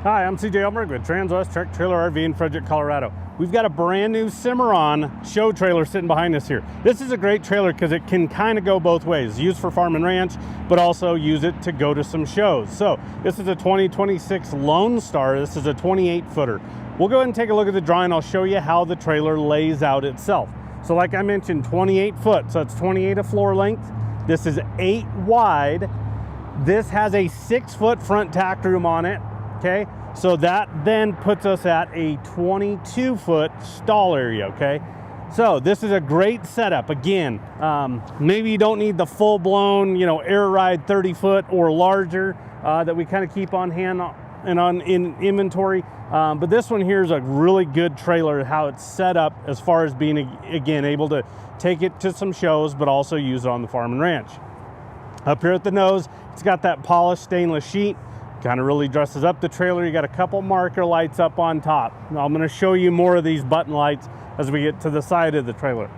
Hi, I'm CJ Elmberg with Transwest Truck Trailer RV in Frederick, Colorado. We've got a brand new Cimarron show trailer sitting behind us here. This is a great trailer because it can kind of go both ways. Used for farm and ranch, but also use it to go to some shows. So this is a 2026 Lonestar. This is a 28-footer. We'll go ahead and take a look at the drawing. I'll show you how the trailer lays out itself. So like I mentioned, 28 foot, so it's 28 of floor length. This is 8 wide. This has a 6-foot front tack room on it. Okay, so that then puts us at a 22-foot stall area. Okay, so this is a great setup. Again, maybe you don't need the full-blown, air ride 30-foot or larger that we kind of keep on hand and in inventory. But this one here is a really good trailer, how it's set up as far as being, again, able to take it to some shows, but also use it on the farm and ranch. Up here at the nose, it's got that polished stainless sheet. Kind of really dresses up the trailer. You got a couple marker lights up on top. Now I'm going to show you more of these button lights as we get to the side of the trailer.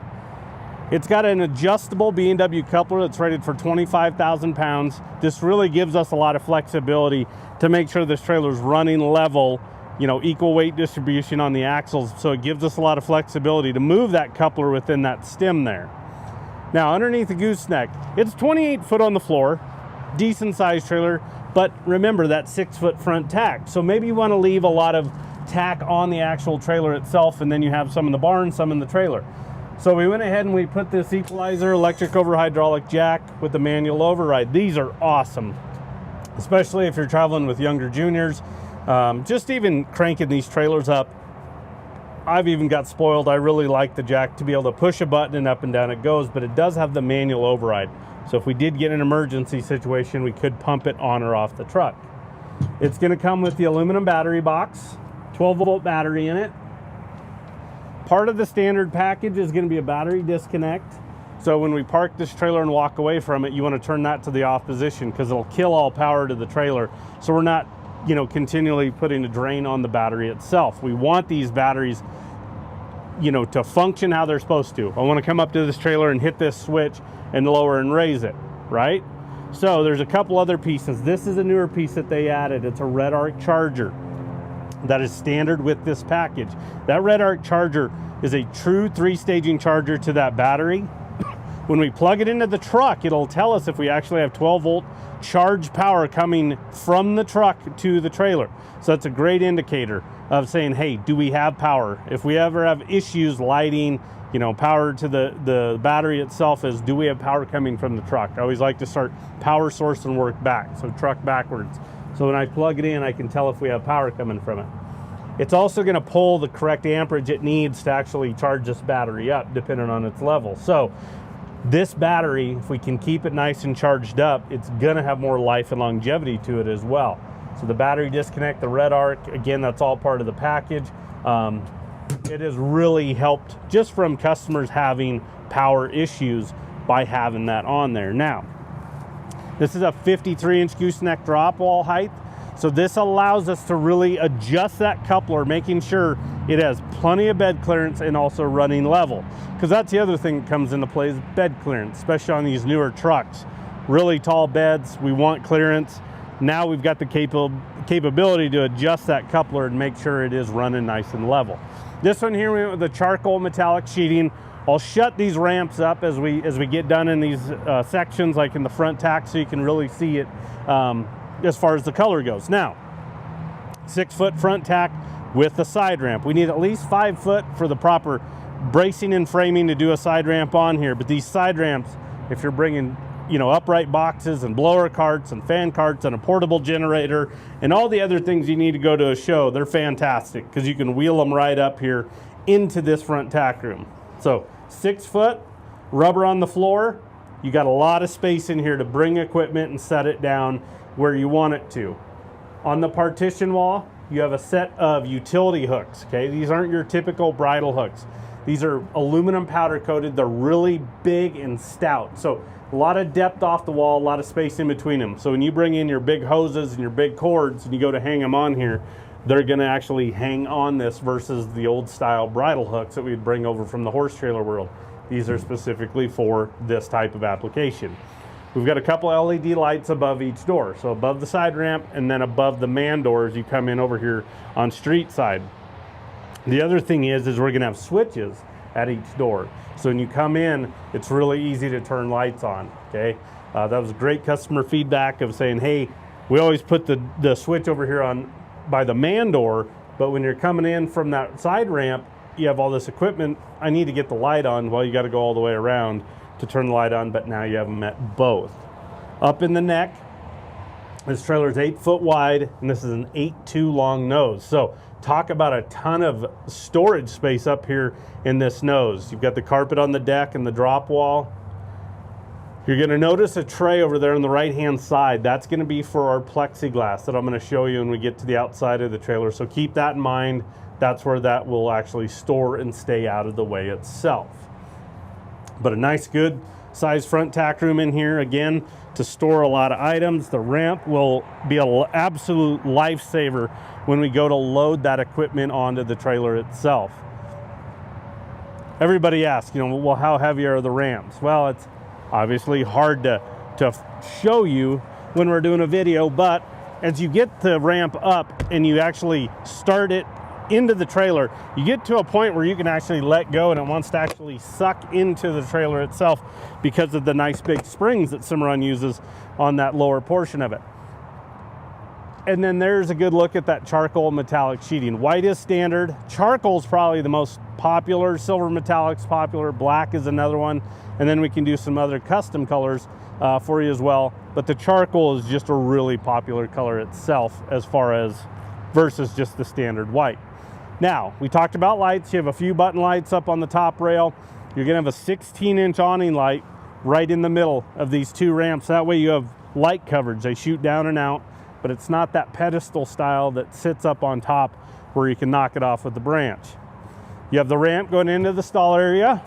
It's got an adjustable B&W coupler that's rated for 25,000 pounds. This really gives us a lot of flexibility to make sure this trailer is running level, equal weight distribution on the axles. So it gives us a lot of flexibility to move that coupler within that stem there. Now underneath the gooseneck, it's 28 foot on the floor, decent sized trailer. But remember that 6-foot front tack. So maybe you want to leave a lot of tack on the actual trailer itself, and then you have some in the barn, some in the trailer. So we went ahead and we put this equalizer electric over hydraulic jack with the manual override. These are awesome, especially if you're traveling with younger juniors. Just even cranking these trailers up. I've even got spoiled. I really like the jack to be able to push a button and up and down it goes, but it does have the manual override. So if we did get an emergency situation, we could pump it on or off the truck. It's going to come with the aluminum battery box, 12-volt battery in it. Part of the standard package is going to be a battery disconnect. So when we park this trailer and walk away from it, you want to turn that to the off position because it'll kill all power to the trailer. So we're not, continually putting a drain on the battery itself. We want these batteries, to function how they're supposed to. I want to come up to this trailer and hit this switch and lower and raise it, right? So there's a couple other pieces. This is a newer piece that they added. It's a RedArc charger that is standard with this package. That RedArc charger is a true 3-staging charger to that battery. When we plug it into the truck, it'll tell us if we actually have 12-volt charge power coming from the truck to the trailer. So that's a great indicator of saying, hey, do we have power? If we ever have issues lighting, power to the battery itself, is do we have power coming from the truck? I always like to start power source and work back, so truck backwards. So when I plug it in, I can tell if we have power coming from it. It's also going to pull the correct amperage it needs to actually charge this battery up, depending on its level. So this battery, if we can keep it nice and charged up, it's going to have more life and longevity to it as well. So the battery disconnect, the RedArc, again, that's all part of the package. It has really helped just from customers having power issues by having that on there. Now, this is a 53-inch gooseneck drop wall height. So this allows us to really adjust that coupler, making sure it has plenty of bed clearance and also running level. Because that's the other thing that comes into play is bed clearance, especially on these newer trucks. Really tall beds, we want clearance. Now we've got the capability to adjust that coupler and make sure it is running nice and level. This one here, we went with the charcoal metallic sheeting. I'll shut these ramps up as we get done in these sections, like in the front tack, so you can really see it as far as the color goes. Now, 6-foot front tack with the side ramp. We need at least 5 foot for the proper bracing and framing to do a side ramp on here. But these side ramps, if you're bringing upright boxes and blower carts and fan carts and a portable generator and all the other things you need to go to a show, they're fantastic because you can wheel them right up here into this front tack room. So 6 foot, rubber on the floor. You got a lot of space in here to bring equipment and set it down where you want it to. On the partition wall, you have a set of utility hooks, okay? These aren't your typical bridle hooks. These are aluminum powder coated. They're really big and stout. So a lot of depth off the wall, a lot of space in between them. So when you bring in your big hoses and your big cords and you go to hang them on here, they're gonna actually hang on this versus the old style bridle hooks that we'd bring over from the horse trailer world. These are specifically for this type of application. We've got a couple LED lights above each door. So above the side ramp and then above the man door as you come in over here on street side. The other thing is we're gonna have switches at each door. So when you come in, it's really easy to turn lights on, okay? That was great customer feedback of saying, hey, we always put the switch over here on by the man door, but when you're coming in from that side ramp, you have all this equipment. I need to get the light on. Well, you got to go all the way around to turn the light on, but now you have them at both. Up in the neck, this trailer is 8 foot wide, and this is an 8'2" long nose. So talk about a ton of storage space up here in this nose. You've got the carpet on the deck and the drop wall. You're going to notice a tray over there on the right hand side. That's going to be for our plexiglass that I'm going to show you when we get to the outside of the trailer. So keep that in mind. That's where that will actually store and stay out of the way itself. But a nice good size front tack room in here, again, to store a lot of items. The ramp will be an absolute lifesaver when we go to load that equipment onto the trailer itself. Everybody asks, you know, well, how heavy are the ramps? Well, it's obviously hard to show you when we're doing a video, but as you get the ramp up and you actually start it into the trailer, you get to a point where you can actually let go and it wants to actually suck into the trailer itself because of the nice big springs that Cimarron uses on that lower portion of it. And then there's a good look at that charcoal metallic sheeting. White is standard. Charcoal is probably the most popular. Silver metallic's popular. Black is another one. And then we can do some other custom colors for you as well. But the charcoal is just a really popular color itself as far as versus just the standard white. Now, we talked about lights. You have a few button lights up on the top rail. You're gonna have a 16-inch awning light right in the middle of these two ramps. That way you have light coverage. They shoot down and out, but it's not that pedestal style that sits up on top where you can knock it off with the branch. You have the ramp going into the stall area,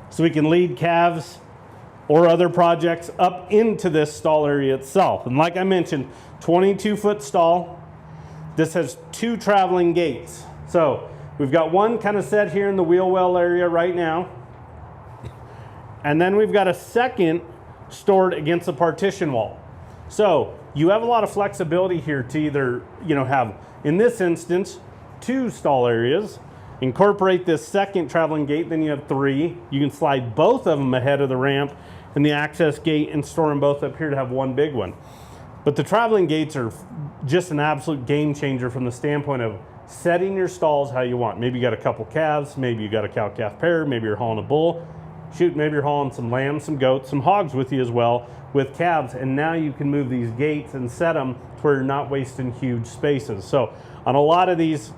so we can lead calves or other projects up into this stall area itself. And like I mentioned, 22-foot stall. This has 2 traveling gates. So we've got one kind of set here in the wheel well area right now. And then we've got a second stored against the partition wall. So you have a lot of flexibility here to either, you know, have, in this instance, 2 stall areas, incorporate this second traveling gate, then you have 3. You can slide both of them ahead of the ramp and the access gate and store them both up here to have one big one. But the traveling gates are just an absolute game changer from the standpoint of setting your stalls how you want. Maybe you got a couple calves, maybe you got a cow-calf pair, maybe you're hauling a bull. Shoot, maybe you're hauling some lambs, some goats, some hogs with you as well with calves, and now you can move these gates and set them to where you're not wasting huge spaces. So on a lot of these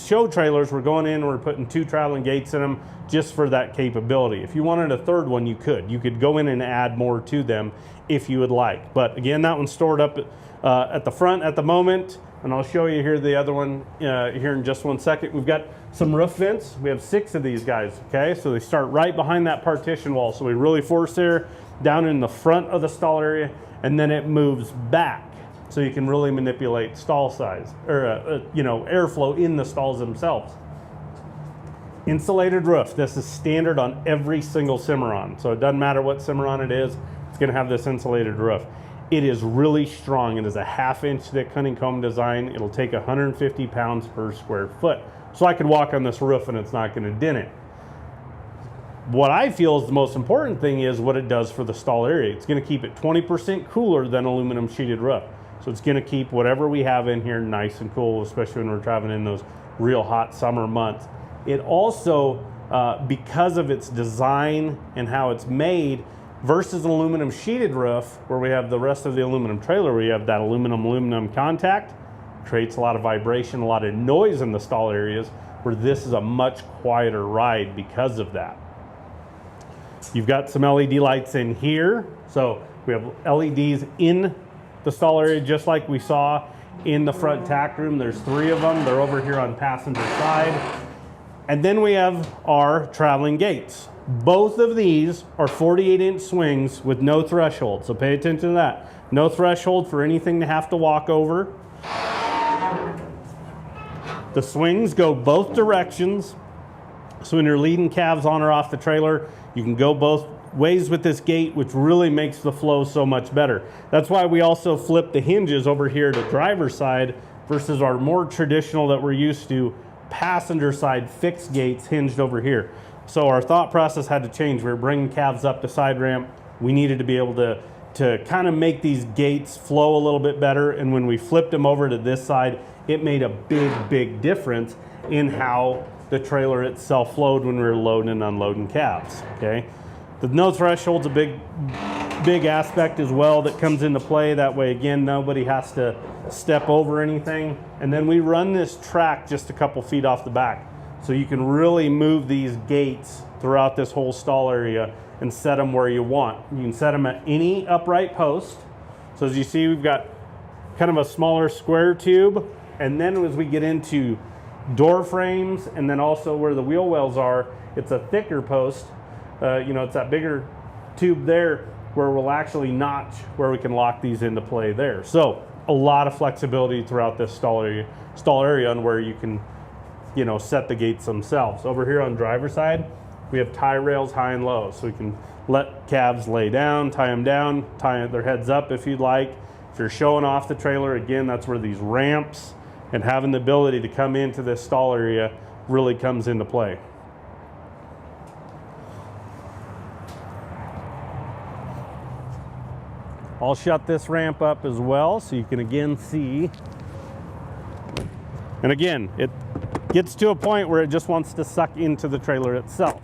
show trailers, we're going in and we're putting 2 traveling gates in them just for that capability. If you wanted a third one, you could go in and add more to them if you would like. But again, that one's stored up at the front at the moment, and I'll show you here the other one here in just one second. We've got some roof vents. We have 6 of these guys, okay? So they start right behind that partition wall. So we really force air down in the front of the stall area, and then it moves back. So you can really manipulate stall size, or you know, airflow in the stalls themselves. Insulated roof. This is standard on every single Cimarron. So it doesn't matter what Cimarron it is, it's gonna have this insulated roof. It is really strong. It is a 1/2-inch thick honeycomb design. It'll take 150 pounds per square foot. So I could walk on this roof and it's not gonna dent it. What I feel is the most important thing is what it does for the stall area. It's gonna keep it 20% cooler than aluminum sheeted roof. So it's gonna keep whatever we have in here nice and cool, especially when we're traveling in those real hot summer months. It also, because of its design and how it's made, versus an aluminum sheeted roof, where we have the rest of the aluminum trailer, where you have that aluminum contact, creates a lot of vibration, a lot of noise in the stall areas, where this is a much quieter ride because of that. You've got some LED lights in here. So we have LEDs in the stall area, just like we saw in the front tack room. There's 3 of them. They're over here on passenger side. And then we have our traveling gates. Both of these are 48-inch swings with no threshold. So pay attention to that. No threshold for anything to have to walk over. The swings go both directions. So when you're leading calves on or off the trailer, you can go both ways with this gate, which really makes the flow so much better. That's why we also flip the hinges over here to driver's side versus our more traditional that we're used to passenger side fixed gates hinged over here. So our thought process had to change. We were bringing calves up to side ramp. We needed to be able to kind of make these gates flow a little bit better. And when we flipped them over to this side, it made a big difference in how the trailer itself flowed when we were loading and unloading calves, okay? The no threshold's a big aspect as well that comes into play. That way, again, nobody has to step over anything. And then we run this track just a couple feet off the back. So you can really move these gates throughout this whole stall area and set them where you want. You can set them at any upright post. So as you see, we've got kind of a smaller square tube. And then as we get into door frames and then also where the wheel wells are, it's a thicker post. You know, it's that bigger tube there where we'll actually notch where we can lock these into play there. So a lot of flexibility throughout this stall area on where you can, you know, set the gates themselves. Over here on driver's side, we have tie rails high and low. So we can let calves lay down, tie them down, tie their heads up if you'd like. If you're showing off the trailer, again, that's where these ramps and having the ability to come into this stall area really comes into play. I'll shut this ramp up as well so you can again see. And again, it gets to a point where it just wants to suck into the trailer itself.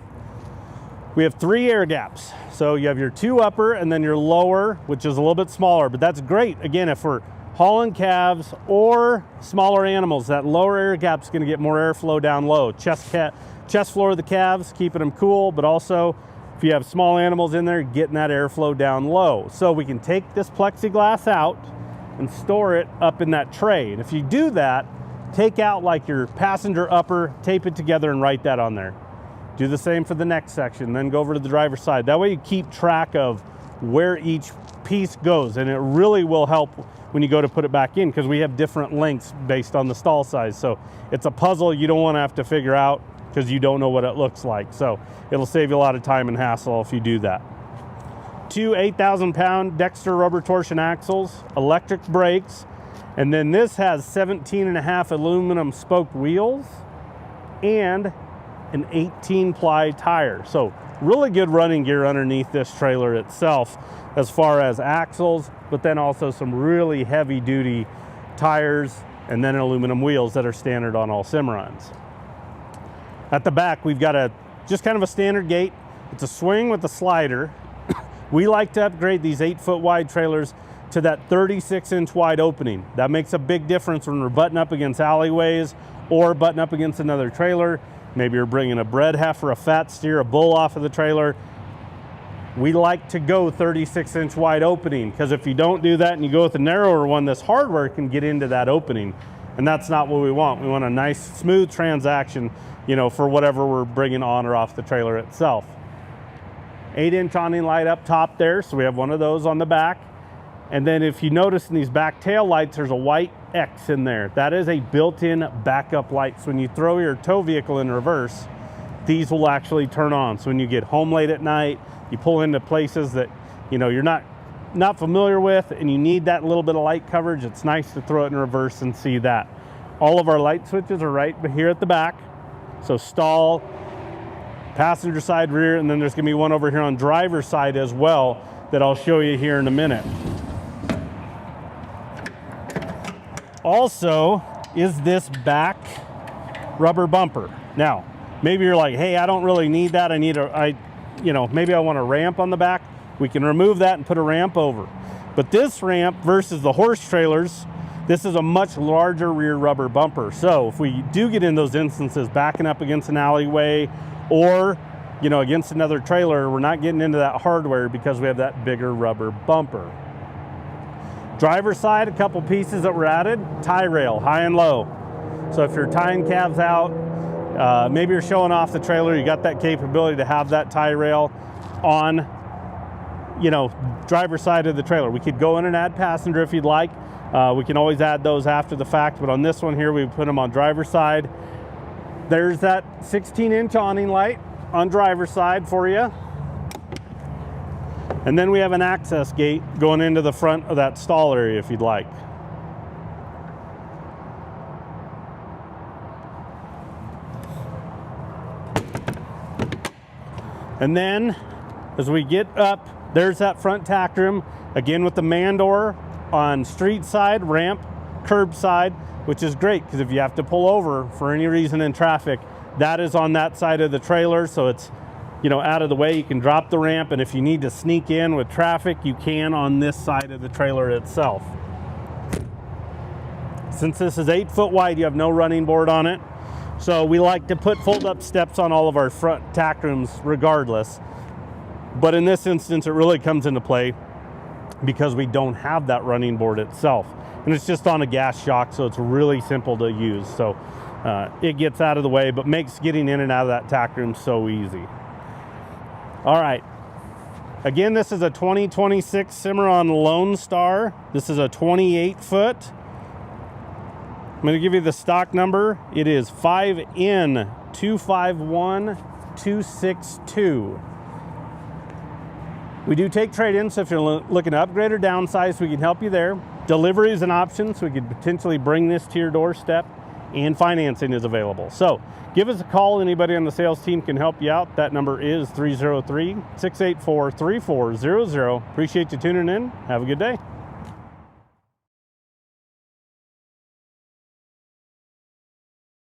We have 3 air gaps. So you have your 2 upper and then your lower, which is a little bit smaller, but that's great. Again, if we're hauling calves or smaller animals, that lower air gap is going to get more airflow down low. Chest floor of the calves, keeping them cool, but also if you have small animals in there, getting that airflow down low. So we can take this plexiglass out and store it up in that tray. And if you do that, take out like your passenger upper, tape it together and write that on there. Do the same for the next section, then go over to the driver's side. That way you keep track of where each piece goes, and it really will help when you go to put it back in because we have different lengths based on the stall size. So it's a puzzle you don't want to have to figure out because you don't know what it looks like. So it'll save you a lot of time and hassle if you do that. 2 8,000-pound Dexter rubber torsion axles, electric brakes, and then this has 17.5 aluminum spoked wheels and an 18-ply tire. So really good running gear underneath this trailer itself as far as axles, but then also some really heavy-duty tires and then aluminum wheels that are standard on all Cimarrons. At the back, we've got just kind of a standard gate. It's a swing with a slider. We like to upgrade these 8-foot wide trailers to that 36-inch wide opening. That makes a big difference when we're butting up against alleyways or butting up against another trailer. Maybe you're bringing a bred heifer, a fat steer, a bull off of the trailer. We like to go 36-inch wide opening because if you don't do that and you go with a narrower one, this hardware can get into that opening. And that's not what we want. We want a nice, smooth transaction, you know, for whatever we're bringing on or off the trailer itself. 8-inch awning light up top there, so we have one of those on the back. And then if you notice in these back tail lights, there's a white X in there. That is a built-in backup light. So when you throw your tow vehicle in reverse, these will actually turn on. So when you get home late at night, you pull into places that, you know, you're not familiar with and you need that little bit of light coverage, it's nice to throw it in reverse and see that. All of our light switches are right here at the back. So stall, passenger side, rear, and then there's gonna be one over here on driver's side as well that I'll show you here in a minute. Also is this back rubber bumper. Now, maybe you're like, hey, I don't really need that. Maybe I want a ramp on the back. We can remove that and put a ramp over. But this ramp versus the horse trailers, this is a much larger rear rubber bumper. So if we do get in those instances, backing up against an alleyway or, you know, against another trailer, we're not getting into that hardware because we have that bigger rubber bumper. Driver's side, a couple pieces that were added, tie rail, high and low. So if you're tying calves out, maybe you're showing off the trailer, you got that capability to have that tie rail on, you know, driver's side of the trailer. We could go in and add passenger if you'd like. We can always add those after the fact, but on this one here, we put them on driver's side. There's that 16-inch awning light on driver's side for you. And then we have an access gate going into the front of that stall area if you'd like. And then as we get up, there's that front tack room, again with the man door on street side, ramp, curb side, which is great because if you have to pull over for any reason in traffic, that is on that side of the trailer, so it's, you know, out of the way. You can drop the ramp, and if you need to sneak in with traffic, you can on this side of the trailer itself. Since this is 8 foot wide, you have no running board on it. So we like to put fold-up steps on all of our front tack rooms regardless. But in this instance, it really comes into play because we don't have that running board itself. And it's just on a gas shock, so it's really simple to use. So it gets out of the way, but makes getting in and out of that tack room so easy. All right. Again, this is a 2026 Cimarron Lonestar. This is a 28 foot. I'm going to give you the stock number. It is 5N251262. We do take trade-ins, so if you're looking to upgrade or downsize, we can help you there. Delivery is an option, so we could potentially bring this to your doorstep, and financing is available. So give us a call. Anybody on the sales team can help you out. That number is 303-684-3400. Appreciate you tuning in. Have a good day.